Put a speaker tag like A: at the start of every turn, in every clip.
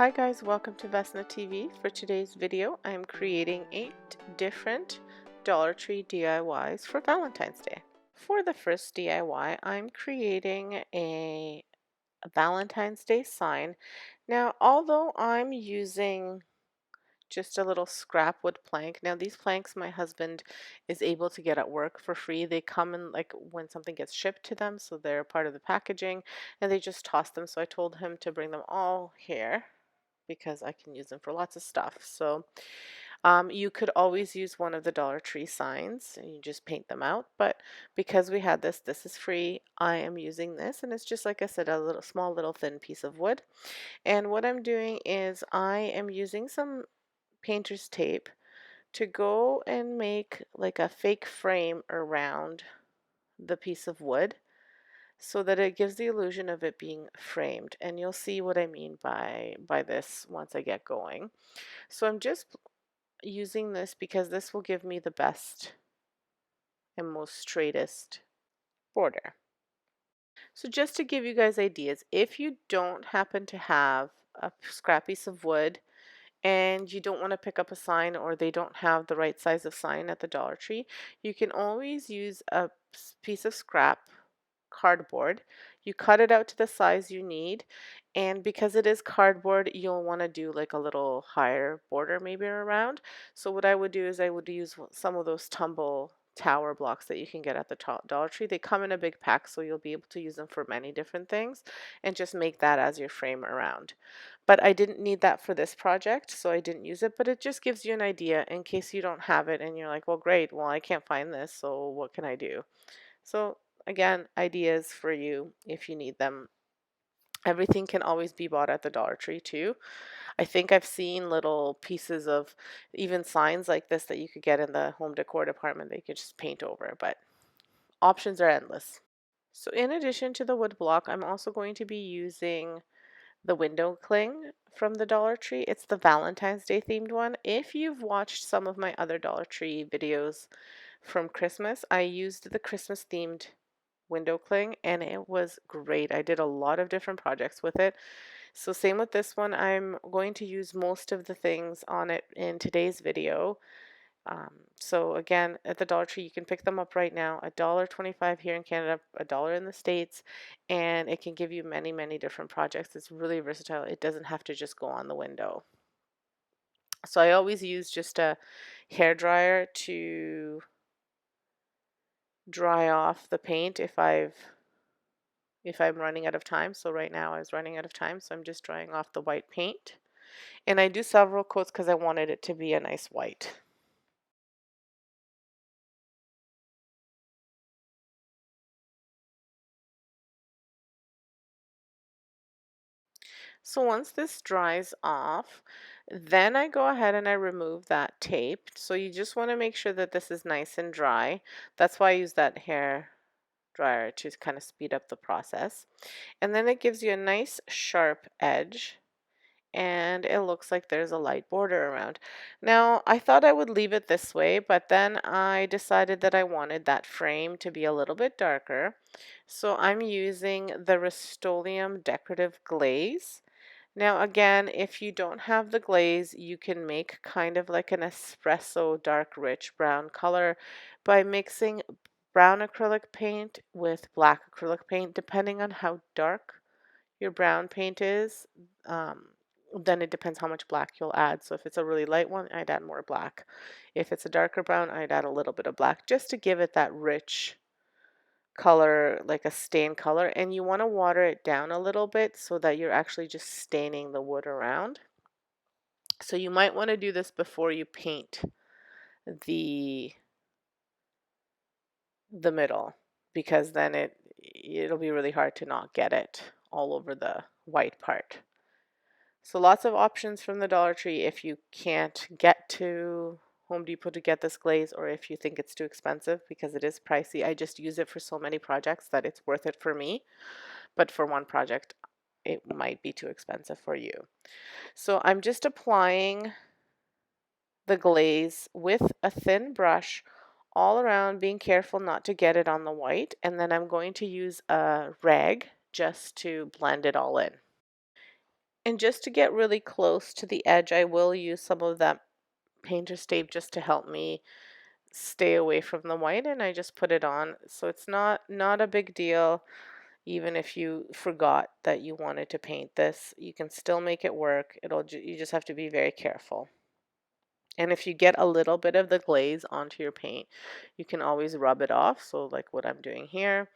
A: Hi guys, welcome to Vesna TV. For today's video, I'm creating 8 different Dollar Tree DIYs for Valentine's Day. For the first DIY, I'm creating a Valentine's Day sign. Now, although I'm using just a little scrap wood plank. Now these planks my husband is able to get at work for free. They come in like when something gets shipped to them, so they're part of the packaging, and they just toss them. So I told him to bring them all here because I can use them for lots of stuff. So you could always use one of the Dollar Tree signs and you just paint them out. But because we had this is free. I am using this, and it's just like I said, a little small little thin piece of wood. And what I'm doing is I am using some painter's tape to go and make like a fake frame around the piece of wood so that it gives the illusion of it being framed, and you'll see what I mean by this once I get going. So I'm just using this because this will give me the best and most straightest border. So just to give you guys ideas, if you don't happen to have a scrap piece of wood and you don't want to pick up a sign, or they don't have the right size of sign at the Dollar Tree, you can always use a piece of scrap cardboard. You cut it out to the size you need, and because it is cardboard, you'll want to do like a little higher border maybe around. So what I would do is I would use some of those tumble tower blocks that you can get at the Dollar Tree. They come in a big pack, so you'll be able to use them for many different things, and just make that as your frame around. But I didn't need that for this project, so I didn't use it, but it just gives you an idea in case you don't have it and you're like, well, great, well, I can't find this, so what can I do? So again, ideas for you if you need them. Everything can always be bought at the Dollar Tree too. I think I've seen little pieces of even signs like this that you could get in the home decor department that you could just paint over, but options are endless. So in addition to the wood block, I'm also going to be using the window cling from the Dollar Tree. It's the Valentine's Day themed one. If you've watched some of my other Dollar Tree videos from Christmas, I used the Christmas themed window cling and it was great. I did a lot of different projects with it. So same with this one. I'm going to use most of the things on it in today's video. So again, at the Dollar Tree, you can pick them up right now, $1.25 here in Canada, $1 in the States, and it can give you many, many different projects. It's really versatile. It doesn't have to just go on the window. So I always use just a hair dryer to dry off the paint if I'm running out of time. So right now I was running out of time, so I'm just drying off the white paint. And I do several coats because I wanted it to be a nice white. So once this dries off, then I go ahead and I remove that tape. So you just want to make sure that this is nice and dry. That's why I use that hair dryer to kind of speed up the process. And then it gives you a nice sharp edge, and it looks like there's a light border around. Now, I thought I would leave it this way, but then I decided that I wanted that frame to be a little bit darker. So I'm using the Rustoleum Decorative Glaze. Now again, if you don't have the glaze, you can make kind of like an espresso dark rich brown color by mixing brown acrylic paint with black acrylic paint. Depending on how dark your brown paint is, then it depends how much black you'll add. So if it's a really light one, I'd add more black. If it's a darker brown, I'd add a little bit of black just to give it that rich color, like a stain color. And you want to water it down a little bit so that you're actually just staining the wood around. So you might want to do this before you paint the middle, because then it'll be really hard to not get it all over the white part. So lots of options from the Dollar Tree if you can't get to Home Depot to get this glaze, or if you think it's too expensive, because it is pricey. I just use it for so many projects that it's worth it for me. But for one project, it might be too expensive for you. So I'm just applying the glaze with a thin brush all around, being careful not to get it on the white, and then I'm going to use a rag just to blend it all in. And just to get really close to the edge, I will use some of that painter's tape just to help me stay away from the white, and I just put it on. So it's not a big deal. Even if you forgot that you wanted to paint this, you can still make it work. You just have to be very careful. And if you get a little bit of the glaze onto your paint, you can always rub it off. So like what I'm doing here,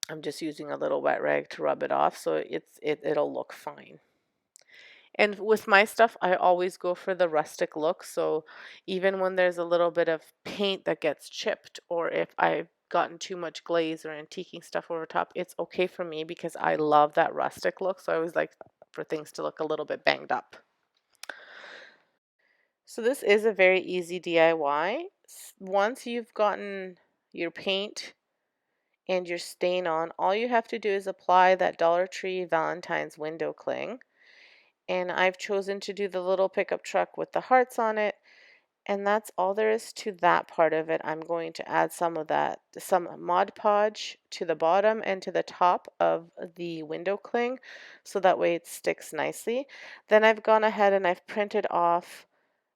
A: I'm just using a little wet rag to rub it off so it'll look fine. And with my stuff, I always go for the rustic look. So even when there's a little bit of paint that gets chipped, or if I've gotten too much glaze or antiquing stuff over top, it's okay for me because I love that rustic look. So I always like for things to look a little bit banged up. So this is a very easy DIY. Once you've gotten your paint and your stain on, all you have to do is apply that Dollar Tree Valentine's window cling. And I've chosen to do the little pickup truck with the hearts on it, and that's all there is to that part of it. I'm going to add some Mod Podge to the bottom and to the top of the window cling so that way it sticks nicely. Then I've gone ahead and I've printed off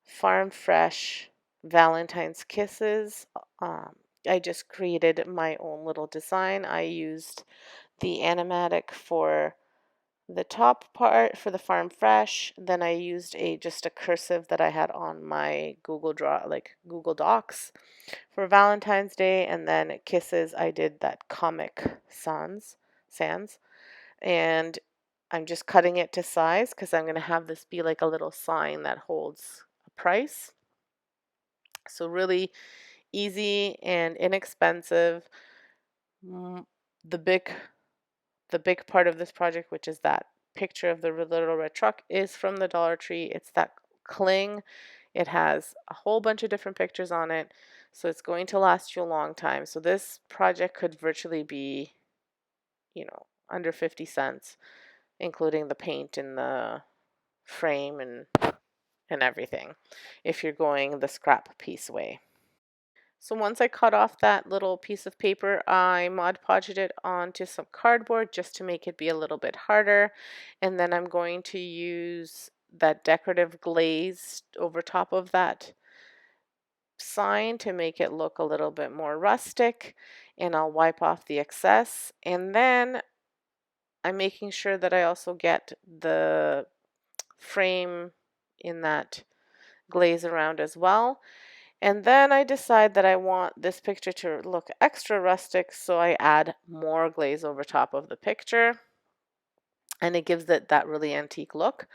A: Farm Fresh Valentine's Kisses. Um, I just created my own little design. I used the Animatic for the top part for the Farm Fresh. Then I used just a cursive that I had on my Google Docs for Valentine's Day, and then Kisses I did that Comic Sans, and I'm just cutting it to size because I'm going to have this be like a little sign that holds a price. So really easy and inexpensive. Mm, The big the big part of this project, which is that picture of the little red truck, is from the Dollar Tree. It's that cling. It has a whole bunch of different pictures on it, so it's going to last you a long time. So this project could virtually be, under 50 cents, including the paint and the frame and everything, if you're going the scrap piece way. So once I cut off that little piece of paper, I Mod Podged it onto some cardboard just to make it be a little bit harder. And then I'm going to use that decorative glaze over top of that sign to make it look a little bit more rustic. And I'll wipe off the excess. And then I'm making sure that I also get the frame in that glaze around as well. And then I decide that I want this picture to look extra rustic, so I add more glaze over top of the picture, and it gives it that really antique look.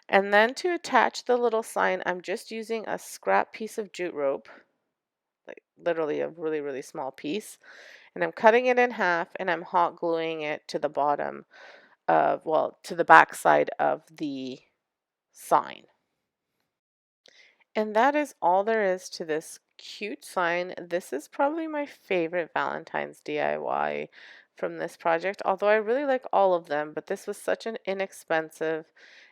A: And then to attach the little sign, I'm just using a scrap piece of jute rope, like literally a really, really small piece, and I'm cutting it in half and I'm hot gluing it to the bottom to the back side of the sign. And that is all there is to this cute sign. This is probably my favorite Valentine's DIY from this project, although I really like all of them, but this was such an inexpensive,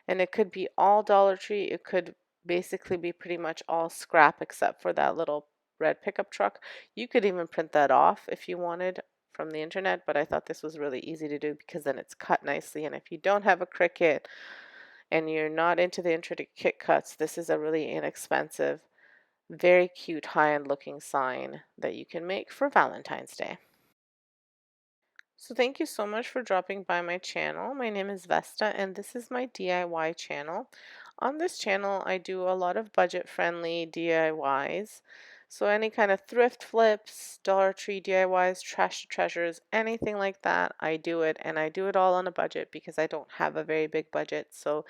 A: and it could be all Dollar Tree. It could basically be pretty much all scrap except for that little red pickup truck. You could even print that off if you wanted from the internet, but I thought this was really easy to do because then it's cut nicely, and if you don't have a Cricut, and you're not into the intricate cuts, this is a really inexpensive, very cute, high-end looking sign that you can make for Valentine's Day. So thank you so much for dropping by my channel. My name is Vesna and this is my DIY channel. On this channel I do a lot of budget-friendly DIYs. So any kind of thrift flips, Dollar Tree DIYs, trash to treasures, anything like that, I do it, and I do it all on a budget because I don't have a very big budget. So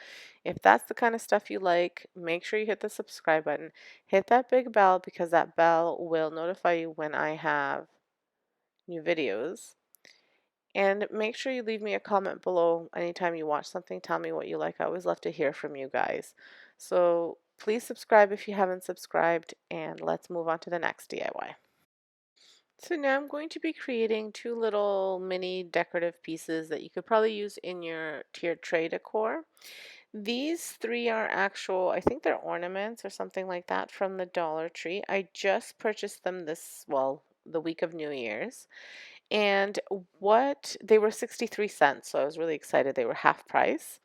A: if that's the kind of stuff you like, make sure you hit the subscribe button. Hit that big bell because that bell will notify you when I have new videos. And make sure you leave me a comment below anytime you watch something. Tell me what you like. I always love to hear from you guys. So please subscribe if you haven't subscribed, and let's move on to the next DIY. So now I'm going to be creating two little mini decorative pieces that you could probably use in your tiered tray decor. These three are actual, I think they're ornaments or something like that from the Dollar Tree. I just purchased them the week of New Year's. And they were 63 cents, so I was really excited. They were half price.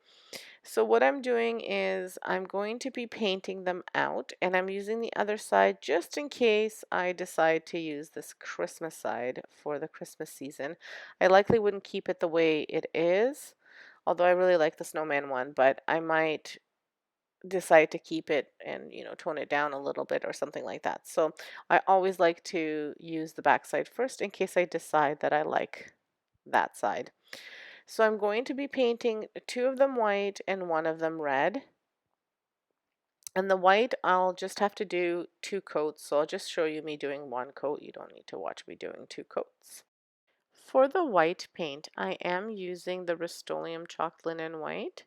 A: So what I'm doing is I'm going to be painting them out, and I'm using the other side just in case I decide to use this Christmas side for the Christmas season. I likely wouldn't keep it the way it is, although I really like the snowman one, but I might decide to keep it and tone it down a little bit or something like that. So I always like to use the back side first in case I decide that I like that side. So I'm going to be painting two of them white and one of them red. And the white, I'll just have to do two coats. So I'll just show you me doing one coat. You don't need to watch me doing two coats. For the white paint, I am using the Rustoleum Chalked Linen White.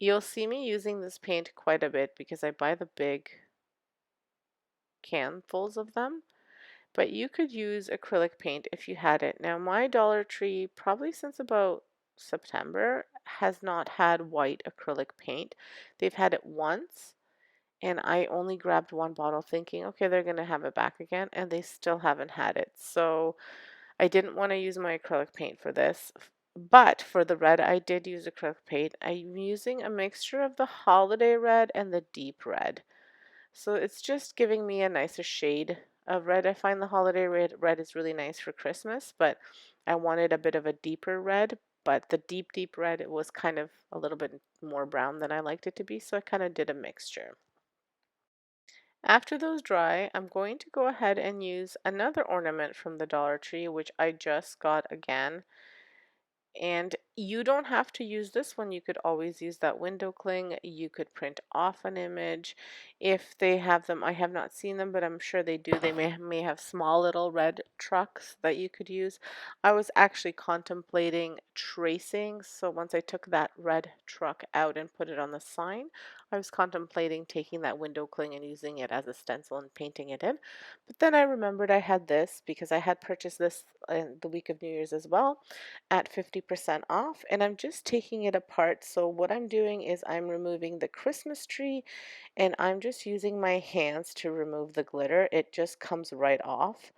A: You'll see me using this paint quite a bit because I buy the big canfuls of them. But you could use acrylic paint if you had it. Now, my Dollar Tree, probably since about September, has not had white acrylic paint. They've had it once, and I only grabbed one bottle thinking, okay, they're going to have it back again, and they still haven't had it. So I didn't want to use my acrylic paint for this. But for the red, I did use acrylic paint. I'm using a mixture of the holiday red and the deep red. So it's just giving me a nicer shade of red. I find the holiday red is really nice for Christmas, but I wanted a bit of a deeper red. But the deep red, it was kind of a little bit more brown than I liked it to be, so I kind of did a mixture. After those dry, I'm going to go ahead and use another ornament from the Dollar Tree, which I just got again. And you don't have to use this one. You could always use that window cling. You could print off an image if they have them. I have not seen them, but I'm sure they do. They may have small little red trucks that you could use. I was actually contemplating tracing. So once I took that red truck out and put it on the sign, I was contemplating taking that window cling and using it as a stencil and painting it in. But then I remembered I had this because I had purchased this in the week of New Year's as well at 50% off, and I'm just taking it apart. So what I'm doing is I'm removing the Christmas tree, and I'm just using my hands to remove the glitter. It just comes right off.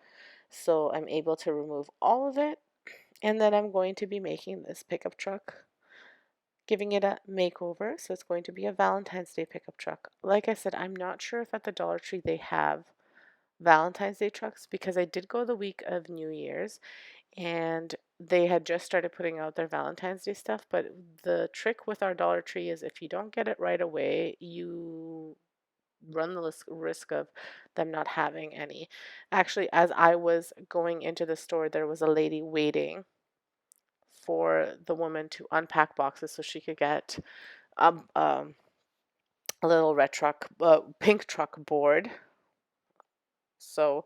A: So I'm able to remove all of it, and then I'm going to be making this pickup truck, giving it a makeover. So it's going to be a Valentine's Day pickup truck. Like I said, I'm not sure if at the Dollar Tree they have Valentine's Day trucks because I did go the week of New Year's and they had just started putting out their Valentine's Day stuff. But the trick with our Dollar Tree is if you don't get it right away, you run the risk of them not having any. Actually, as I was going into the store, there was a lady waiting for the woman to unpack boxes so she could get um, um, a little red truck, pink truck board. So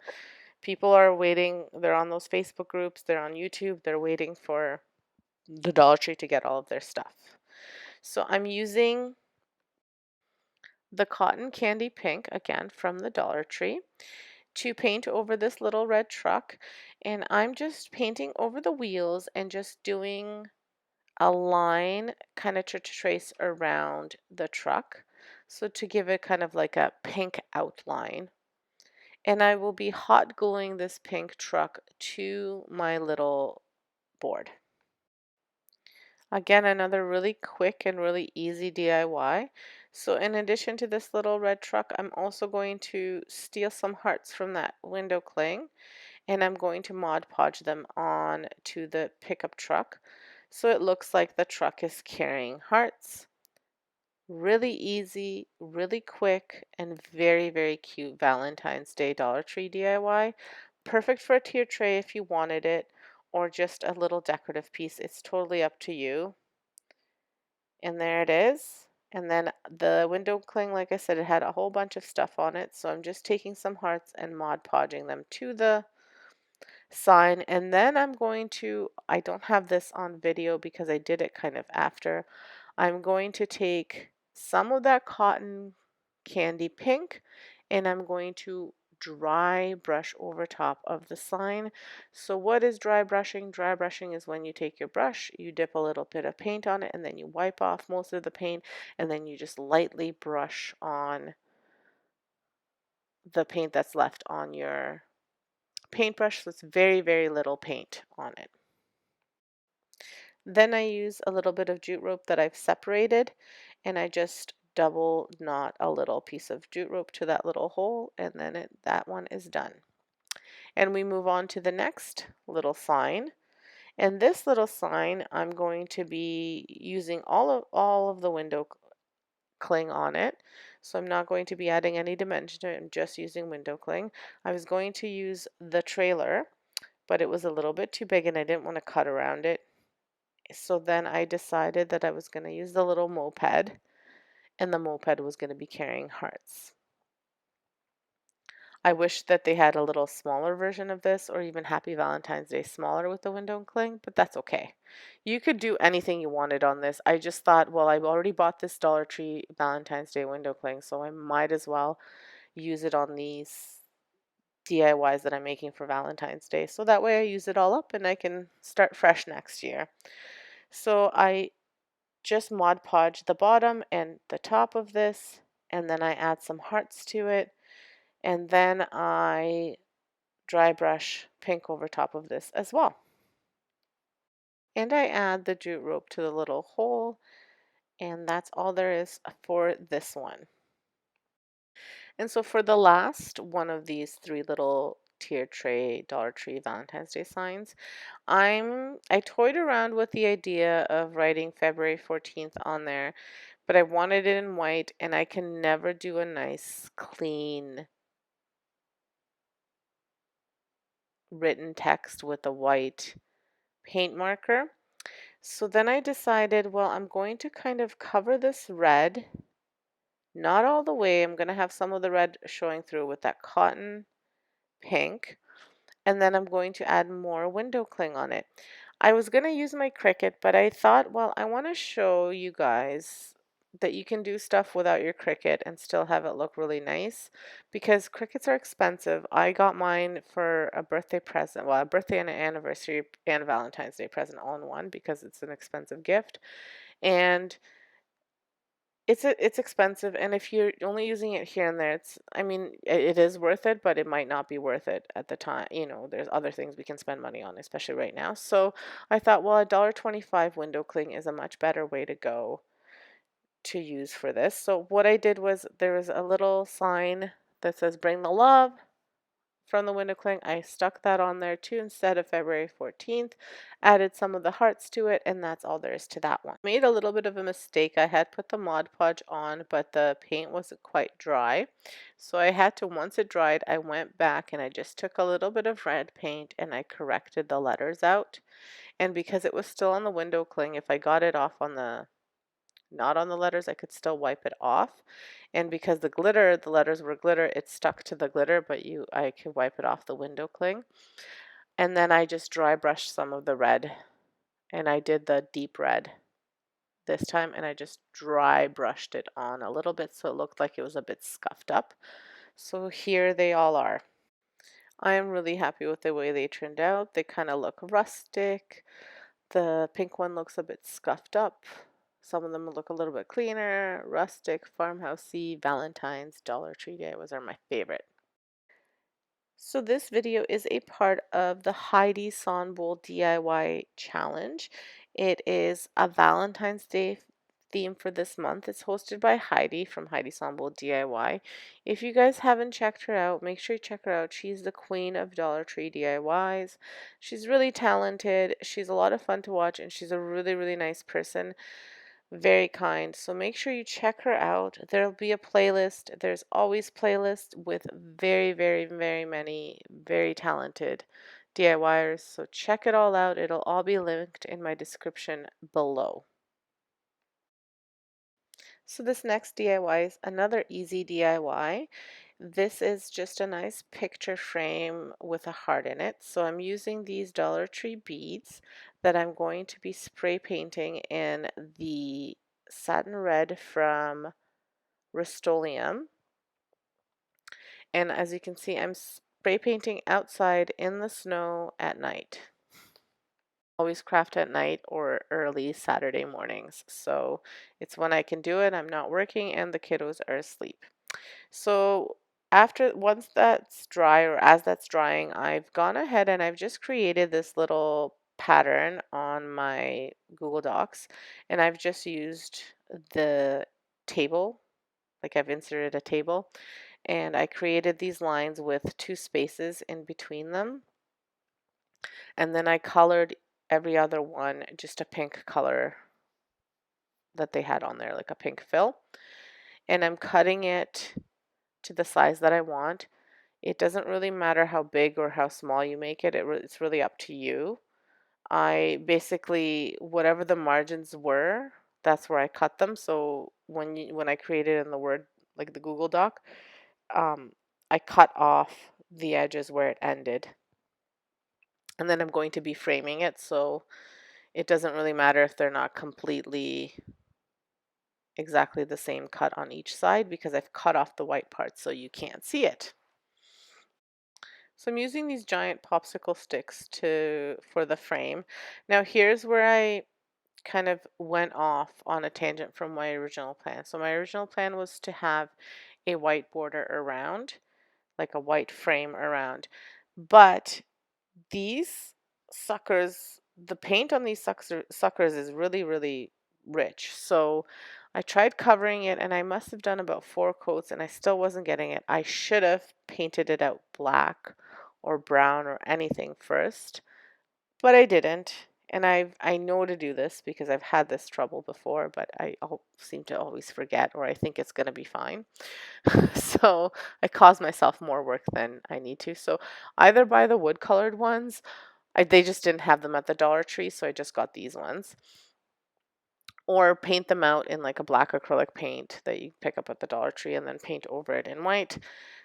A: people are waiting. They're on those Facebook groups. They're on YouTube. They're waiting for the Dollar Tree to get all of their stuff. So I'm using the cotton candy pink again from the Dollar Tree to paint over this little red truck, and I'm just painting over the wheels and just doing a line kind of to trace around the truck, so to give it kind of like a pink outline. And I will be hot gluing this pink truck to my little board. Again, another really quick and really easy DIY. So in addition to this little red truck, I'm also going to steal some hearts from that window cling, and I'm going to Mod Podge them on to the pickup truck. So it looks like the truck is carrying hearts. Really easy, really quick, and very, very cute Valentine's Day Dollar Tree DIY. Perfect for a tier tray if you wanted it, or just a little decorative piece. It's totally up to you. And there it is. And then the window cling, like I said, it had a whole bunch of stuff on it. So I'm just taking some hearts and Mod Podging them to the sign. And then I'm going to, I don't have this on video because I did it kind of after. I'm going to take some of that cotton candy pink and I'm going to dry brush over top of the sign. So what is dry brushing? Dry brushing is when you take your brush, you dip a little bit of paint on it and then you wipe off most of the paint and then you just lightly brush on the paint that's left on your paintbrush. So it's very, very little paint on it. Then I use a little bit of jute rope that I've separated, and I just double knot a little piece of jute rope to that little hole, and then that one is done. And we move on to the next little sign. And this little sign, I'm going to be using all of the window cling on it. So I'm not going to be adding any dimension to it. I'm just using window cling. I was going to use the trailer, but it was a little bit too big and I didn't want to cut around it. So then I decided that I was going to use the little moped, and the moped was going to be carrying hearts. I wish that they had a little smaller version of this, or even Happy Valentine's Day smaller with the window cling, but that's okay. You could do anything you wanted on this. I just thought, well, I've already bought this Dollar Tree Valentine's Day window cling, so I might as well use it on these DIYs that I'm making for Valentine's Day. So that way I use it all up and I can start fresh next year. So I just Mod Podge the bottom and the top of this, and then I add some hearts to it, and then I dry brush pink over top of this as well. And I add the jute rope to the little hole, and that's all there is for this one. And so for the last one of these three little tier tray Dollar Tree Valentine's Day signs, I toyed around with the idea of writing February 14th on there, but I wanted it in white, and I can never do a nice clean written text with a white paint marker. So then I decided, well, I'm going to kind of cover this red, not all the way. I'm going to have some of the red showing through with that cotton pink, and then I'm going to add more window cling on it. I was going to use my Cricut, but I thought, well, I want to show you guys that you can do stuff without your Cricut and still have it look really nice, because Cricuts are expensive. I got mine for a birthday present, well, a birthday and an anniversary and a Valentine's Day present all in one because it's an expensive gift. And it's expensive, and if you're only using it here and there, I mean, it is worth it, but it might not be worth it at the time. You know, there's other things we can spend money on, especially right now. So I thought, well, $1.25 window cling is a much better way to go to use for this. So what I did was there was a little sign that says "Bring the Love" from the window cling. I stuck that on there too instead of February 14th, added some of the hearts to it, and that's all there is to that one. Made a little bit of a mistake. I had put the Mod Podge on, but the paint wasn't quite dry. So I had to, once it dried, I went back and I just took a little bit of red paint and I corrected the letters out. And because it was still on the window cling, if I got it off on the not on the letters, I could still wipe it off. And because the letters were glitter, it stuck to the glitter, but I could wipe it off the window cling. And then I just dry brushed some of the red, and I did the deep red this time, and I just dry brushed it on a little bit so it looked like it was a bit scuffed up. So here they all are. I am really happy with the way they turned out. They kind of look rustic. The pink one looks a bit scuffed up. Some of them look a little bit cleaner. Rustic, farmhousey, Valentine's, Dollar Tree DIYs are my favorite. So this video is a part of the Heidi Sonboul DIY challenge. It is a Valentine's Day theme for this month. It's hosted by Heidi from Heidi Sonboul DIY. If you guys haven't checked her out, make sure you check her out. She's the queen of Dollar Tree DIYs. She's really talented. She's a lot of fun to watch, and she's a really, really nice person. Very kind. So make sure you check her out. There'll be a playlist. There's always playlists with very, very, very many very talented DIYers. So check it all out. It'll all be linked in my description below. So this next DIY is another easy DIY. This is just a nice picture frame with a heart in it. So I'm using these Dollar Tree beads that I'm going to be spray painting in the satin red from Rustoleum. And as you can see, I'm spray painting outside in the snow at night. Always craft at night or early Saturday mornings. So it's when I can do it. I'm not working and the kiddos are asleep. So once that's dry, or as that's drying, I've gone ahead and I've just created this little pattern on my Google Docs, and I've just used the table, like I've inserted a table, and I created these lines with 2 spaces in between them, and then I colored every other one just a pink color that they had on there, like a pink fill, and I'm cutting it to the size that I want. It doesn't really matter how big or how small you make it, it's really up to you. I basically, whatever the margins were, that's where I cut them. So when I created in the Word, like the Google Doc, um, I cut off the edges where it ended. And then I'm going to be framing it, so it doesn't really matter if they're not completely exactly the same cut on each side because I've cut off the white part so you can't see it. So I'm using these giant popsicle sticks for the frame. Now here's where I kind of went off on a tangent from my original plan. So my original plan was to have a white border around, like a white frame around. But these suckers, the paint on these suckers is really, really rich. So I tried covering it and I must have done about 4 coats and I still wasn't getting it. I should have painted it out black or brown or anything first, but I didn't. And I know to do this because I've had this trouble before, but I seem to always forget, or I think it's going to be fine. So I cause myself more work than I need to. So either buy the wood colored ones, they just didn't have them at the Dollar Tree, so I just got these ones. Or paint them out in like a black acrylic paint that you pick up at the Dollar Tree and then paint over it in white.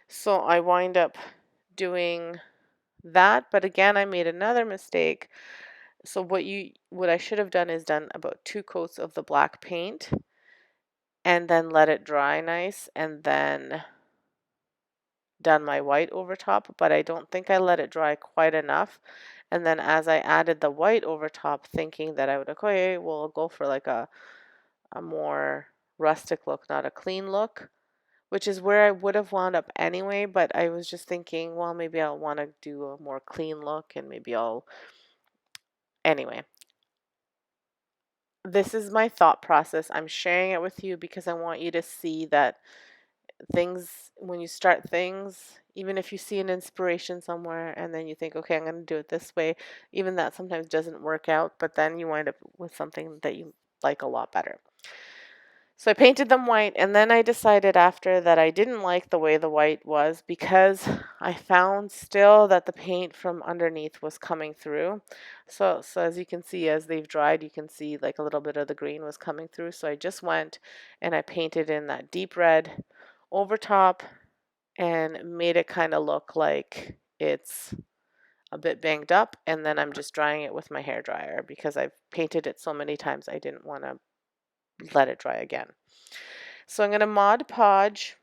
A: So I wind up doing that, but again I made another mistake. So what I should have done is done about 2 coats of the black paint and then let it dry nice and then done my white over top, but I don't think I let it dry quite enough. And then as I added the white over top, thinking that I would, okay, well, I'll go for like a more rustic look, not a clean look, which is where I would have wound up anyway. But I was just thinking, well, maybe I'll want to do a more clean look and maybe anyway. This is my thought process. I'm sharing it with you because I want you to see that things, when you start things, even if you see an inspiration somewhere and then you think, okay, I'm going to do it this way, even that sometimes doesn't work out, but then you wind up with something that you like a lot better. So I painted them white, and then I decided after that I didn't like the way the white was because I found still that the paint from underneath was coming through. So as you can see, as they've dried, you can see like a little bit of the green was coming through. So I just went and I painted in that deep red over top and made it kind of look like it's a bit banged up, and then I'm just drying it with my hair dryer because I've painted it so many times I didn't want to let it dry again. So I'm going to Mod Podge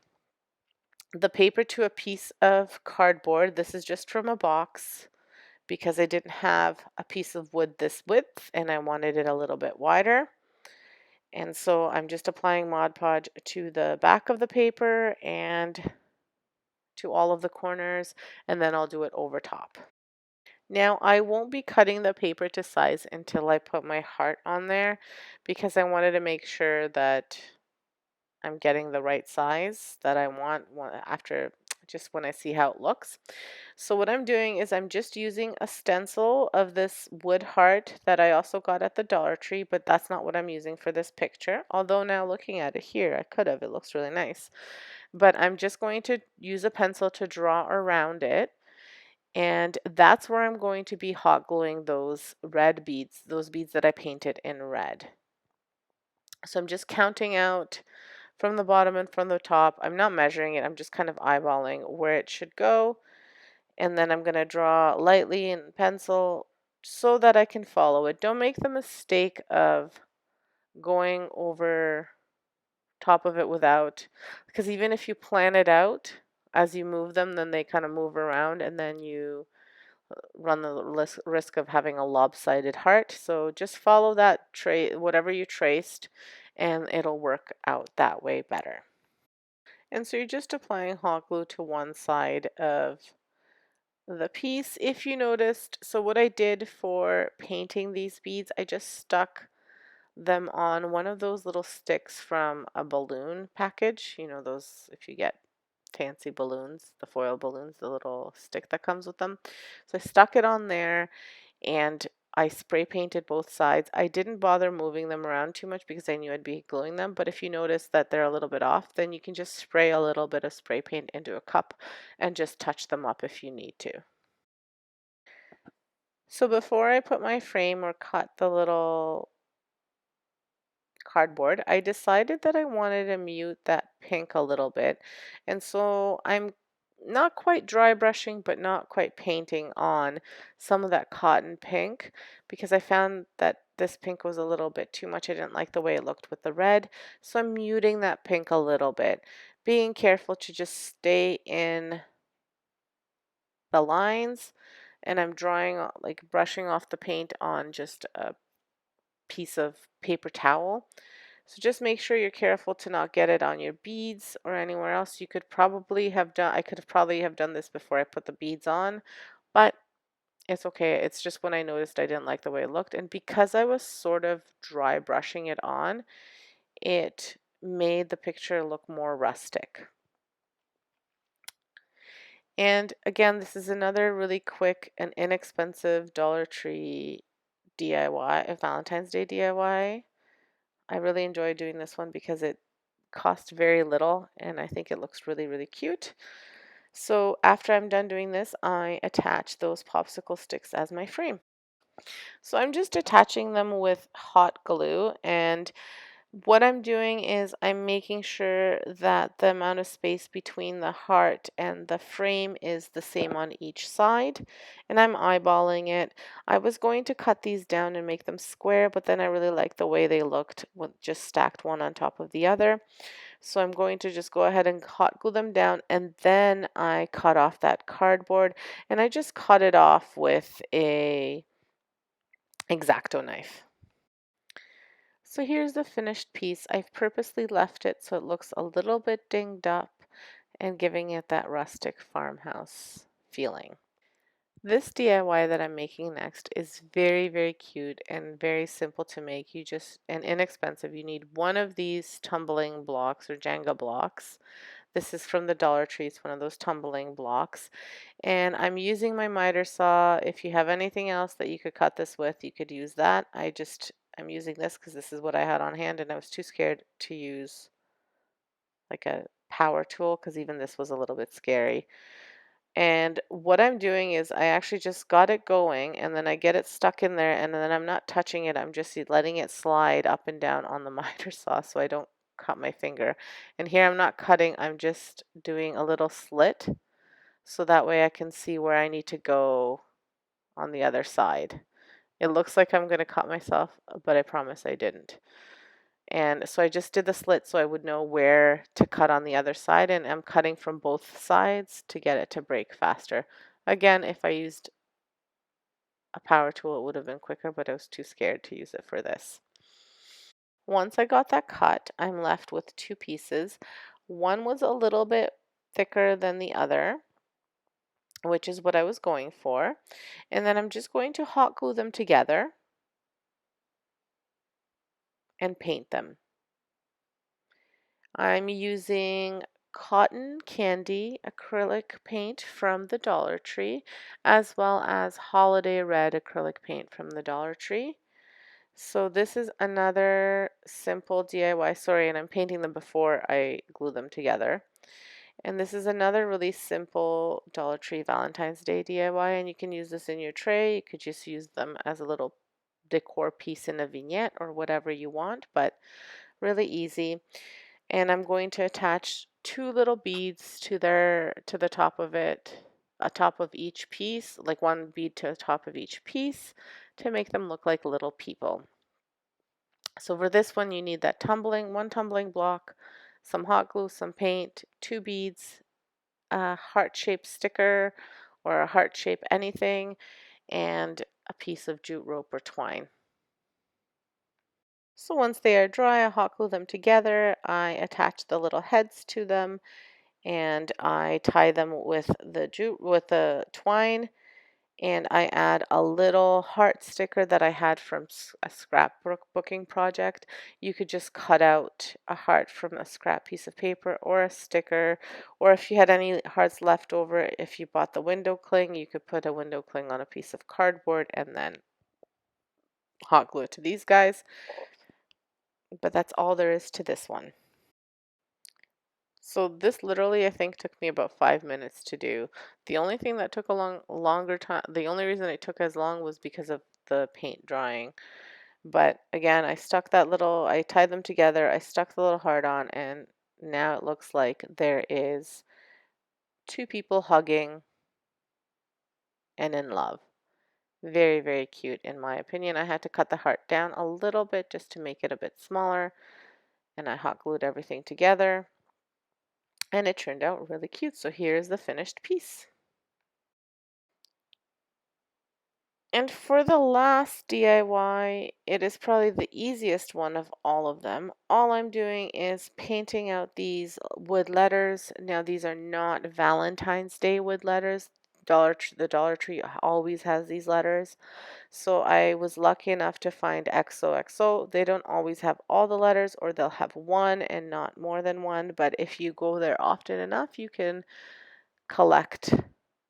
A: the paper to a piece of cardboard. This is just from a box because I didn't have a piece of wood this width and I wanted it a little bit wider. And so I'm just applying Mod Podge to the back of the paper and to all of the corners, and then I'll do it over top. Now I won't be cutting the paper to size until I put my heart on there because I wanted to make sure that I'm getting the right size that I want after just when I see how it looks. So what I'm doing is I'm just using a stencil of this wood heart that I also got at the Dollar Tree, but that's not what I'm using for this picture. Although now looking at it here, I could have. It looks really nice. But I'm just going to use a pencil to draw around it. And that's where I'm going to be hot gluing those red beads, those beads that I painted in red. So I'm just counting out from the bottom and from the top. I'm not measuring it, I'm just kind of eyeballing where it should go. And then I'm going to draw lightly in pencil so that I can follow it. Don't make the mistake of going over top of it without, because even if you plan it out as you move them, then they kind of move around and then you run the risk of having a lopsided heart. So just follow that whatever you traced, and it'll work out that way better. And so you're just applying hot glue to one side of the piece. If you noticed, so what I did for painting these beads, I just stuck them on one of those little sticks from a balloon package. You know, those, if you get fancy balloons, the foil balloons, the little stick that comes with them. So I stuck it on there and I spray painted both sides. I didn't bother moving them around too much because I knew I'd be gluing them, but if you notice that they're a little bit off, then you can just spray a little bit of spray paint into a cup and just touch them up if you need to. So before I put my frame or cut the little cardboard, I decided that I wanted to mute that pink a little bit. And so I'm not quite dry brushing, but not quite painting on some of that cotton pink because I found that this pink was a little bit too much. I didn't like the way it looked with the red. So I'm muting that pink a little bit, being careful to just stay in the lines. And I'm drawing, like brushing off the paint on just a piece of paper towel. So just make sure you're careful to not get it on your beads or anywhere else. You could probably have done, I could have probably have done this before I put the beads on, but it's okay. It's just when I noticed I didn't like the way it looked. And because I was sort of dry brushing it on, it made the picture look more rustic. And again, this is another really quick and inexpensive Dollar Tree DIY, a Valentine's Day DIY. I really enjoy doing this one because it cost very little and I think it looks really, really cute. So after I'm done doing this, I attach those popsicle sticks as my frame. So I'm just attaching them with hot glue, and what I'm doing is I'm making sure that the amount of space between the heart and the frame is the same on each side, and I'm eyeballing it. I was going to cut these down and make them square, but then I really liked the way they looked with just stacked one on top of the other. So I'm going to just go ahead and hot glue them down, and then I cut off that cardboard, and I just cut it off with a X-Acto knife. So here's the finished piece. I've purposely left it so it looks a little bit dinged up and giving it that rustic farmhouse feeling. This DIY that I'm making next is very, very cute and very simple to make. And inexpensive. You need one of these tumbling blocks or Jenga blocks. This is from the Dollar Tree. It's one of those tumbling blocks. And I'm using my miter saw. If you have anything else that you could cut this with, you could use that. I'm using this because this is what I had on hand and I was too scared to use like a power tool because even this was a little bit scary. And what I'm doing is I actually just got it going and then I get it stuck in there and then I'm not touching it. I'm just letting it slide up and down on the miter saw so I don't cut my finger. And here I'm not cutting, I'm just doing a little slit so that way I can see where I need to go on the other side. It looks like I'm going to cut myself, but I promise I didn't. And so I just did the slit so I would know where to cut on the other side, and I'm cutting from both sides to get it to break faster. Again, if I used a power tool, it would have been quicker, but I was too scared to use it for this. Once I got that cut, I'm left with two pieces. One was a little bit thicker than the other, which is what I was going for. And then I'm just going to hot glue them together and paint them. I'm using cotton candy acrylic paint from the Dollar Tree, as well as holiday red acrylic paint from the Dollar Tree. So this is another simple DIY, sorry, and I'm painting them before I glue them together. And this is another really simple Dollar Tree Valentine's Day DIY, and you can use this in your tray. You could just use them as a little decor piece in a vignette or whatever you want, but really easy. And I'm going to attach two little beads to the top of it, a top of each piece, like one bead to the top of each piece to make them look like little people. So for this one you need that one tumbling block, some hot glue, some paint, two beads, a heart-shaped sticker or a heart shape anything, and a piece of jute rope or twine. So once they are dry, I hot glue them together. I attach the little heads to them and I tie them with the jute with the twine, and I add a little heart sticker that I had from a scrapbooking project. You could just cut out a heart from a scrap piece of paper or a sticker, or if you had any hearts left over, if you bought the window cling, you could put a window cling on a piece of cardboard and then hot glue it to these guys. But that's all there is to this one. So this literally, I think, took me about 5 minutes to do. The only thing that took a longer time, the only reason it took as long was because of the paint drying. But again, I tied them together, I stuck the little heart on, and now it looks like there is two people hugging and in love. Very, very cute in my opinion. I had to cut the heart down a little bit just to make it a bit smaller, and I hot glued everything together, and it turned out really cute. So here's the finished piece. And for the last DIY, it is probably the easiest one of all of them. All I'm doing is painting out these wood letters. Now, these are not Valentine's Day wood letters. The Dollar Tree always has these letters. So I was lucky enough to find XOXO. They don't always have all the letters, or they'll have one and not more than one. But if you go there often enough, you can collect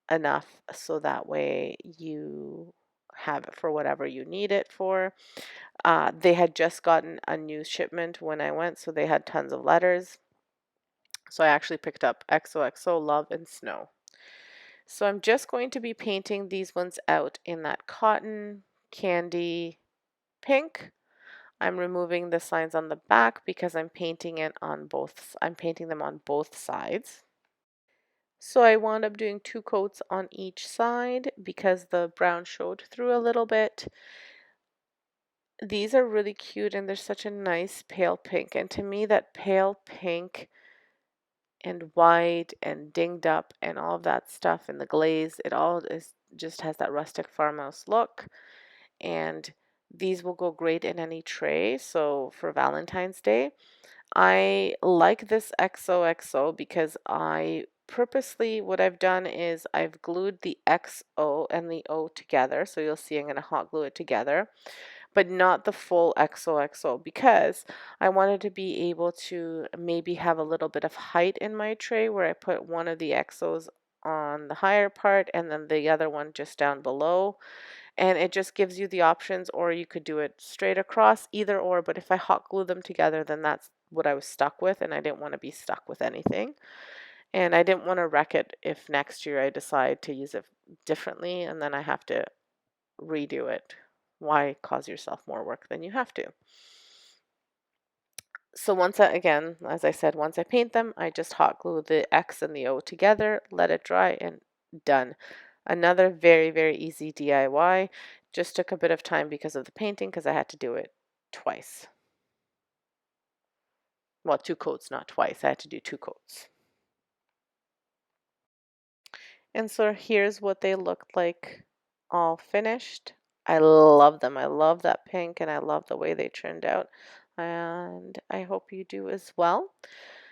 A: enough so that way you have it for whatever you need it for. They had just gotten a new shipment when I went, so they had tons of letters. So I actually picked up XOXO, Love, and Snow. So I'm just going to be painting these ones out in that cotton candy pink. I'm removing the signs on the back because I'm painting them on both sides. So I wound up doing 2 coats on each side because the brown showed through a little bit. These are really cute, and they're such a nice pale pink. And to me, that pale pink and white and dinged up and all of that stuff and the glaze, it all just has that rustic farmhouse look. And these will go great in any tray. So for Valentine's Day, I like this XOXO because what I've done is I've glued the XO and the O together. So you'll see I'm going to hot glue it together, but not the full XOXO because I wanted to be able to maybe have a little bit of height in my tray where I put one of the XOs on the higher part and then the other one just down below. And it just gives you the options, or you could do it straight across, either or. But if I hot glue them together, then that's what I was stuck with, and I didn't want to be stuck with anything. And I didn't want to wreck it if next year I decide to use it differently and then I have to redo it. Why cause yourself more work than you have to? So again, as I said, once I paint them, I just hot glue the X and the O together, let it dry, and done. Another very, very easy DIY. Just took a bit of time because of the painting because I had to do it twice. Well, 2 coats, not twice. I had to do 2 coats. And so here's what they looked like all finished. I love them. I love that pink and I love the way they turned out. And I hope you do as well.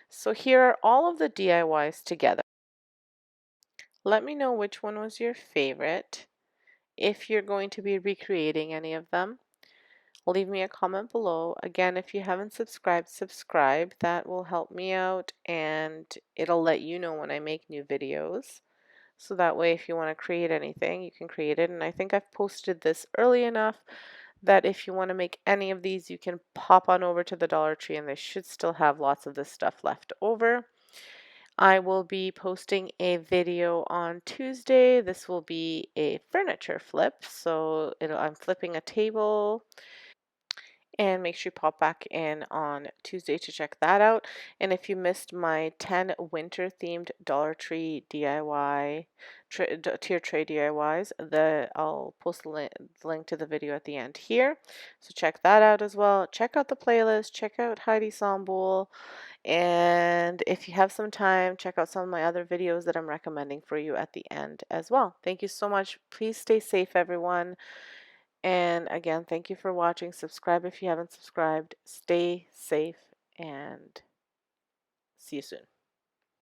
A: So here are all of the DIYs together. Let me know which one was your favorite. If you're going to be recreating any of them, leave me a comment below. Again, if you haven't subscribed, subscribe. That will help me out and it'll let you know when I make new videos. So that way, if you want to create anything, you can create it. And I think I've posted this early enough that if you want to make any of these, you can pop on over to the Dollar Tree and they should still have lots of this stuff left over. I will be posting a video on Tuesday. This will be a furniture flip. So I'm flipping a table. And make sure you pop back in on Tuesday to check that out. And if you missed my 10 winter themed Dollar Tree DIY tier tray DIYs, I'll post the link to the video at the end here. So check that out as well. Check out the playlist. Check out Heidi Sonboul. And if you have some time, check out some of my other videos that I'm recommending for you at the end as well. Thank you so much. Please stay safe, everyone. And again, thank you for watching. Subscribe if you haven't subscribed. Stay safe and see you soon.